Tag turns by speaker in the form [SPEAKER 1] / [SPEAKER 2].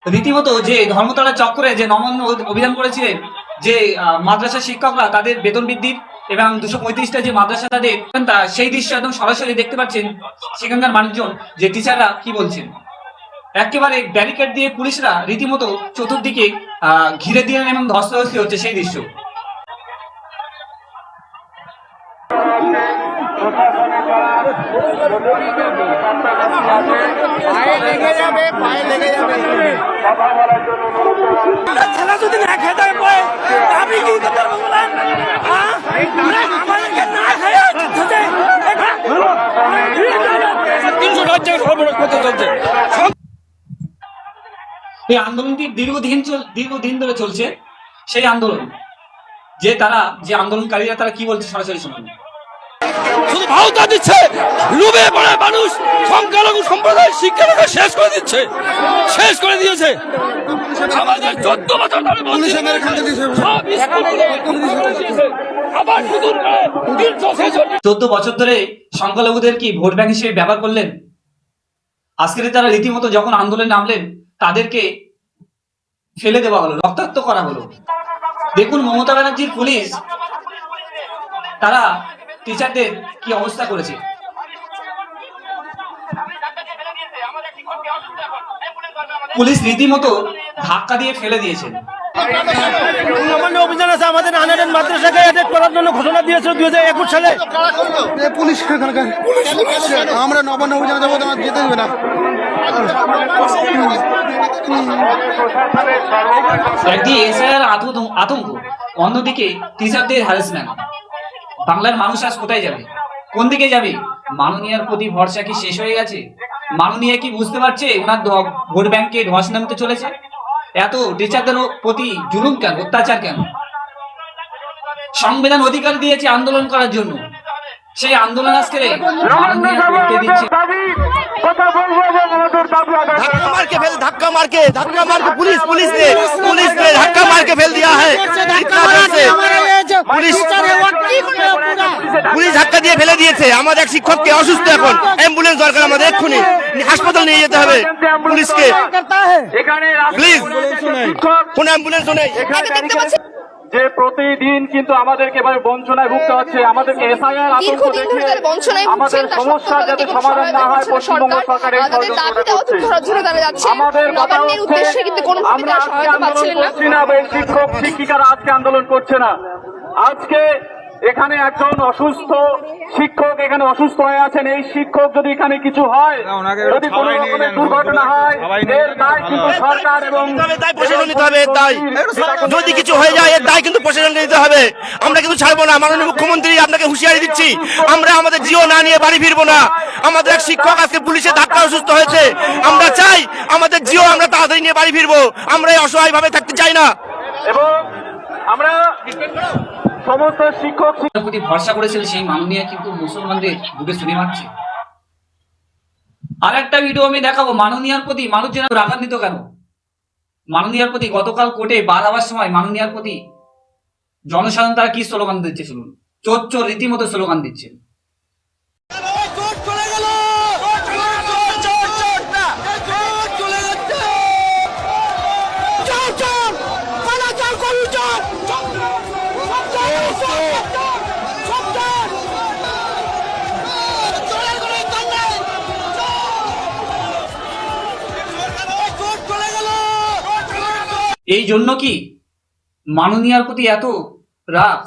[SPEAKER 1] রীতিমতো যে ধর্মতলা চক্রে যে নবান্ন অভিযান করেছিলেন, যে মাদ্রাসা শিক্ষকরা তাদের বেতন বৃদ্ধির এবং 235টা যে মাদ্রাসা তাদের, সেই দৃশ্য একদম সরাসরি দেখতে পাচ্ছেন সেখানকার মানুষজন, যে টিচাররা কি বলছেন। একেবারে ব্যারিকেড দিয়ে পুলিশরা রীতিমতো চতুর্দিকে ঘিরে দিলেন এবং ধস্তাধস্তি হচ্ছে সেই দৃশ্য।
[SPEAKER 2] ছেলে যদি না খেতে পারে আমি কি করতে পারবো? আমাদেরকে না খেয়ে
[SPEAKER 1] এই আন্দোলনটি দীর্ঘদিন ধরে চলছে। সেই আন্দোলন যে আন্দোলনকারীরা তারা কি বলছে সরাসরি শুনুন।
[SPEAKER 2] শুধু ভাওতা দিচ্ছে, লুবে পড়ে মানুষ সংখ্যালঘু সম্প্রদায়ের শিক্ষাটাকে শেষ করে দিয়েছে। আমাদের 14 বছর ধরে বলছি আবার
[SPEAKER 1] 14 বছর ধরে সংখ্যালঘুদের কি ভোট ব্যাংক হিসেবে ব্যবহার করলেন। আজকে তারা রীতিমতো যখন আন্দোলনে নামলেন তাদেরকে ফেলে দেওয়া হলো, রক্তাক্ত করা হলো। দেখুন মমতা ব্যানার্জির পুলিশ তারা টিচারদের কি অবস্থা করেছে। পুলিশ রীতিমতো ধাক্কা দিয়ে ফেলে দিয়েছেন।
[SPEAKER 2] নবান্ন অভিযান আছে, আমাদের আনারের মাদ্রাসাকে অ্যাটাক করার জন্য ঘোষণা দিয়েছে 2021 সালে।
[SPEAKER 3] পুলিশ আমরা নবান্ন অভিযানে যাবো, তোমার যেতে দেবে না।
[SPEAKER 1] একদিকে এসআইআর আতঙ্ক, অন্যদিকে টিচারদের হ্যারাসমেন্ট। বাংলার মানুষ আজ কোথায় যাবে, কোন দিকে যাবে? মাননীয়ার প্রতি ভরসা কি শেষ হয়ে গেছে? মাননীয়া কি বুঝতে পারছে ওনার ভোট ব্যাংকে ধস নামতে চলেছে? এত টিচারদের প্রতি জুলুম কেন, অত্যাচার কেন? সংবিধান অধিকার দিয়েছে আন্দোলন করার জন্য, সেই আন্দোলন আজকে মাননীয়া করতে দিচ্ছে।
[SPEAKER 2] धक्का मार के पुलिस ने धक्का मार के फेल दिया है। পুলিশ ধাক্কা দিয়ে ফেলে দিয়েছে। আমাদের এক শিক্ষককে অসুস্থ, এখন অ্যাম্বুলেন্স দরকার, আমাদের এক্ষুনি হাসপাতাল নিয়ে যেতে হবে পুলিশকে। প্লিজ কোন অ্যাম্বুলেন্স নেই।
[SPEAKER 4] যে প্রতিদিন কিন্তু আমাদেরকে এভাবে বঞ্চনায় ভুগতে হচ্ছে, আমাদেরকে এসআইআর আতঙ্ক দেখে আমাদের সমস্যার যাতে সমাধান না হয় পশ্চিমবঙ্গ সরকার এই ষড়যন্ত্র করছে। আমাদের কথা হচ্ছে আমরা আজকে আন্দোলন করছি না, এই শিক্ষক শিক্ষিকারা আজকে আন্দোলন করছে না। আজকে এখানে একজন অসুস্থ শিক্ষক এখানে অসুস্থ হয়ে আছেন। এই শিক্ষক যদি এখানে কিছু হয়, যদি কোনো রকমের দুর্ঘটনা হয়, এর দায় কিন্তু সরকার এবং
[SPEAKER 2] প্রশাসন নিতে হবে। এর দায় যদি কিছু হয়ে যায়, এর দায় কিন্তু প্রশাসন নিতে হবে। আমরা কিন্তু ছাড়বো না। মাননীয় মুখ্যমন্ত্রী আপনাকে হুঁশিয়ারি দিচ্ছি, আমরা আমাদের জিও না নিয়ে বাড়ি ফিরবো না। আমাদের এক শিক্ষক আজকে পুলিশের ধাক্কা অসুস্থ হয়েছে, আমরা চাই আমাদের জিও আমরা তাড়াতাড়ি নিয়ে বাড়ি ফিরবো। আমরা এই অসহায় ভাবে থাকতে চাই না।
[SPEAKER 4] এবং আমরা সমস্ত শিক্ষক
[SPEAKER 1] প্রতি ভরসা করেছিল সেই মাননীয়া কিন্তু মুসলমানদের বুকে ছুরি মারছে। আর একটা ভিডিও আমি দেখাবো মাননীয়ার প্রতি মানুষজন রাগান্বিত কেন। মাননীয়ার প্রতি গতকাল কোর্টে বার হওয়ার সময় মাননীয়ার প্রতি জনসাধারণ তারা কি স্লোগান দিচ্ছে শুনুন। চোর চোর রীতিমতো স্লোগান দিচ্ছে। এই জন্য কি মাননীয়ার প্রতি এত রাগ?